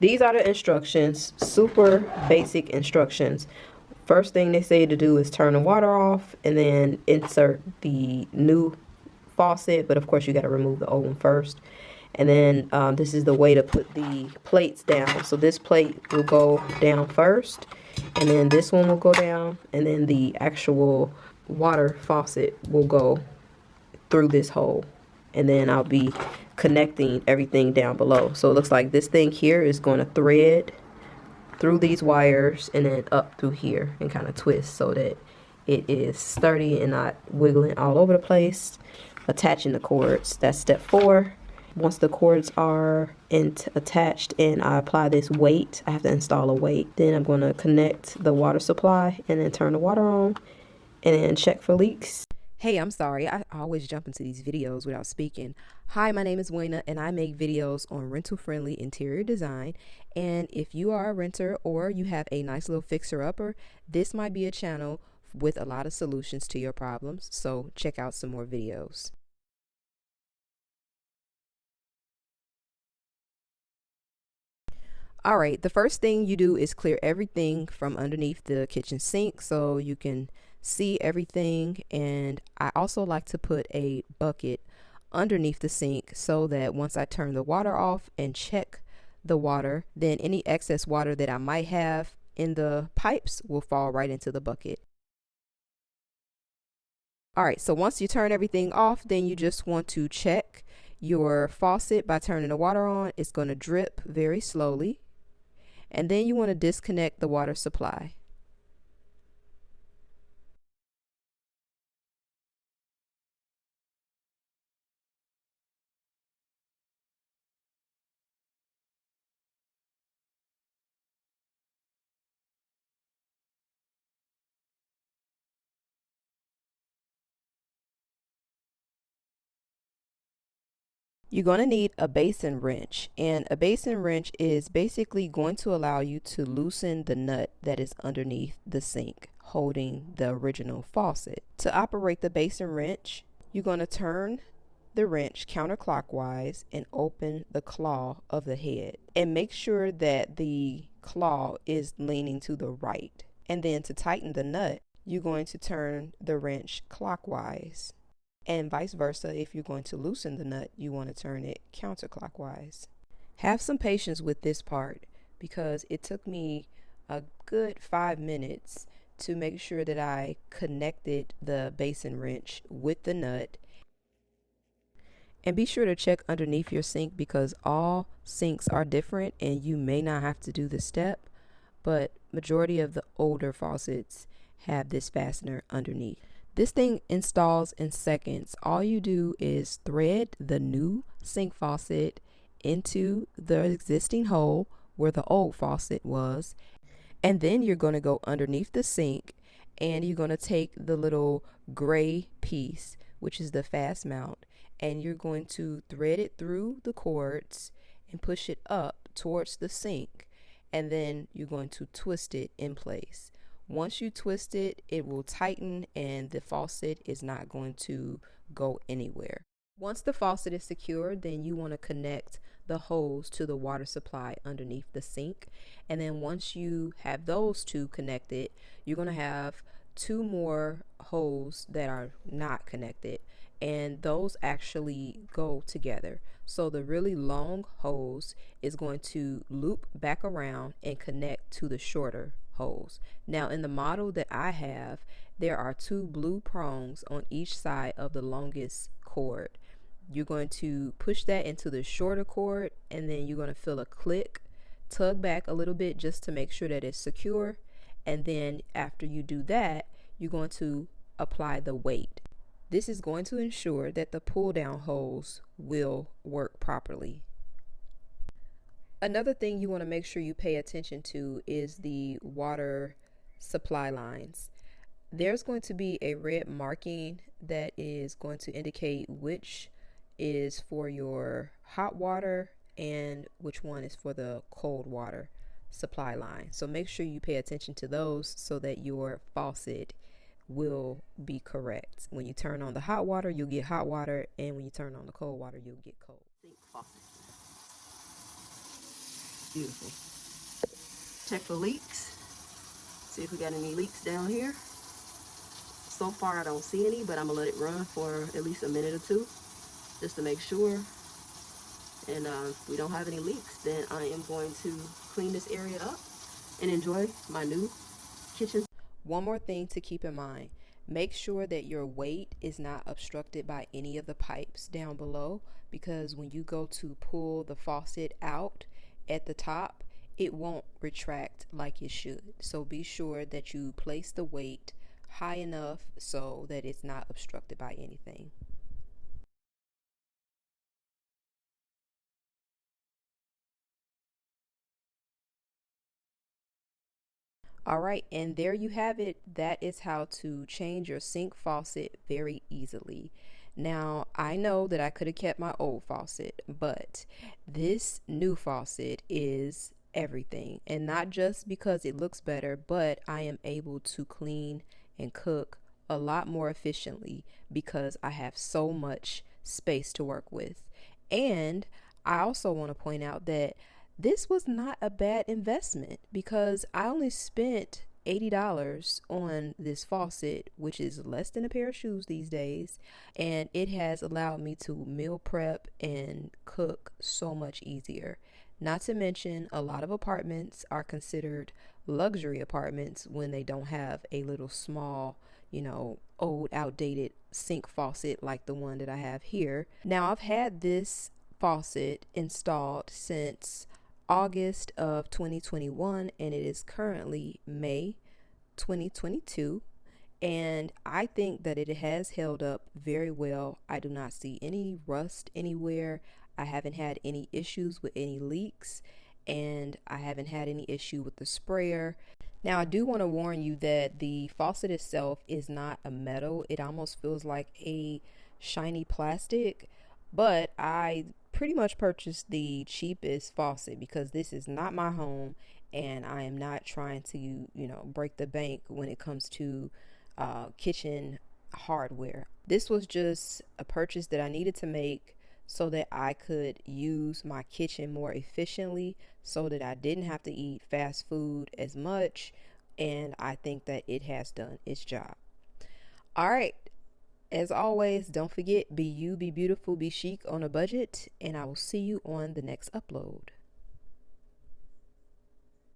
These are the instructions, super basic instructions. First thing they say to do is turn the water off and then insert the new faucet, but of course you got to remove the old one first. And then this is the way to put the plates down. So this plate will go down first, and then this one will go down, and then the actual water faucet will go through this hole. And then I'll be connecting everything down below. So it looks like this thing here is going to thread through these wires and then up through here and kind of twist so that it is sturdy and not wiggling all over the place. Attaching the cords, that's step 4. Once the cords are attached and I apply this weight, I have to install a weight. Then I'm going to connect the water supply and then turn the water on and then check for leaks. Hey, I'm sorry. I always jump into these videos without speaking. Hi, my name is Wayna and I make videos on rental-friendly interior design. And if you are a renter or you have a nice little fixer-upper, this might be a channel with a lot of solutions to your problems. So check out some more videos. All right, the first thing you do is clear everything from underneath the kitchen sink so you can see everything. And I also like to put a bucket underneath the sink so that once I turn the water off and check the water, then any excess water that I might have in the pipes will fall right into the bucket. All right, so once you turn everything off, then you just want to check your faucet by turning the water on. It's going to drip very slowly. And then you want to disconnect the water supply. You're going to need a basin wrench, and a basin wrench is basically going to allow you to loosen the nut that is underneath the sink holding the original faucet. To operate the basin wrench, you're going to turn the wrench counterclockwise and open the claw of the head, and make sure that the claw is leaning to the right. And then to tighten the nut, you're going to turn the wrench clockwise. And vice versa, if you're going to loosen the nut, you want to turn it counterclockwise. Have some patience with this part because it took me a good 5 minutes to make sure that I connected the basin wrench with the nut. And be sure to check underneath your sink because all sinks are different and you may not have to do the step, but majority of the older faucets have this fastener underneath. This thing installs in seconds. All you do is thread the new sink faucet into the existing hole where the old faucet was, and then you're going to go underneath the sink and you're going to take the little gray piece, which is the fast mount, and you're going to thread it through the cords and push it up towards the sink, and then you're going to twist it in place. Once you twist it, it will tighten and the faucet is not going to go anywhere. Once the faucet is secure, then you want to connect the hose to the water supply underneath the sink. And then once you have those two connected, you're going to have 2 more hoses that are not connected, and those actually go together. So the really long hose is going to loop back around and connect to the shorter hose. Now in the model that I have, there are 2 blue prongs on each side of the longest cord. You're going to push that into the shorter cord, and then you're going to feel a click, tug back a little bit just to make sure that it's secure. And then after you do that, you're going to apply the weight. This is going to ensure that the pull down hose will work properly. Another thing you want to make sure you pay attention to is the water supply lines. There's going to be a red marking that is going to indicate which is for your hot water and which one is for the cold water supply line. So make sure you pay attention to those so that your faucet will be correct. When you turn on the hot water, you'll get hot water, and when you turn on the cold water, you'll get cold. Beautiful. Check for leaks. See if we got any leaks down here. So far I don't see any, but I'm gonna let it run for at least a minute or two just to make sure. And if we don't have any leaks, then I am going to clean this area up and enjoy my new kitchen. One more thing to keep in mind, make sure that your weight is not obstructed by any of the pipes down below, because when you go to pull the faucet out at the top, it won't retract like it should. So be sure that you place the weight high enough so that it's not obstructed by anything. All right, and there you have it. That is how to change your sink faucet very easily. Now, I know that I could have kept my old faucet, but this new faucet is everything. And not just because it looks better, but I am able to clean and cook a lot more efficiently because I have so much space to work with. And I also want to point out that this was not a bad investment because I only spent $80 on this faucet, which is less than a pair of shoes these days, and it has allowed me to meal prep and cook so much easier. Not to mention, a lot of apartments are considered luxury apartments when they don't have a little small, old outdated sink faucet like the one that I have here. Now, I've had this faucet installed since August of 2021, and it is currently May 2022, and I think that it has held up very well. I do not see any rust anywhere. I haven't had any issues with any leaks, and I haven't had any issue with the sprayer. Now, I do want to warn you that the faucet itself is not a metal. It almost feels like a shiny plastic, but I pretty much purchased the cheapest faucet because this is not my home, and I am not trying to, break the bank when it comes to kitchen hardware. This was just a purchase that I needed to make so that I could use my kitchen more efficiently, so that I didn't have to eat fast food as much, and I think that it has done its job. All right. As always, don't forget, be you, be beautiful, be chic on a budget, and I will see you on the next upload.